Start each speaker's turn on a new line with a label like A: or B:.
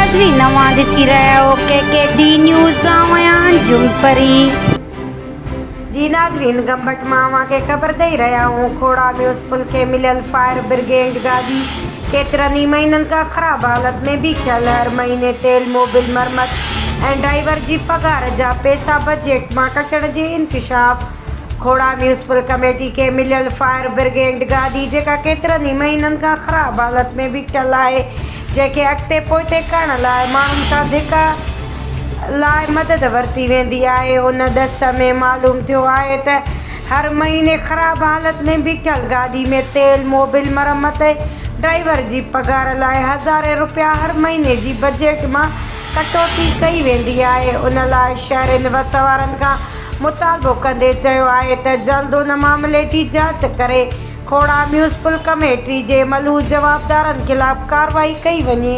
A: नाज़रीन नवां ॾिसी रहिया हो KKD न्यूज़ आयां जुमपरी।
B: जी नाज़रीन गंबट मां के ख़बर ॾेई रहिया हूँ खोड़ा म्यूनिसिपल के मिलियल फायर ब्रिगेड गाड़ी केतिरनि महीननि खां ख़राब हालत में बीठल। हर महीने तेल मोबिल मरम्मत ऐं ड्राइवर जी पगार जा पैसा बजट मां कटण जे इंकशाफ। खोड़ा म्यूनिसिपल कमेटी के मिलियल फायर ब्रिगेड गाड़ी जेका केतिरनि महीननि खां ख़राब हालत में बीठल आहे, जंहिंखे अॻिते पोइते करण लाइ माण्हुनि खां धिका लाइ मदद वरिती वेंदी आहे। उन दस में मालूम थियो आहे त हर महीने ख़राब हालत में बीठल गाड़ी में तेल मोबिल मरम्मत ड्राइवर जी पगार लाइ हज़ारे रुपया हर महीने जी बजट मां कटौती कई वेंदी आहे। उन लाइ शहरनि वसवारनि खां मुतालबो कंदे चयो आहे त जल्द उन मामले जी जांच करे खोड़ा म्यूनिसिपल कमेटी जे मलूज़ जवाबदारनि ख़िलाफ़ कार्रवाई कई वञे।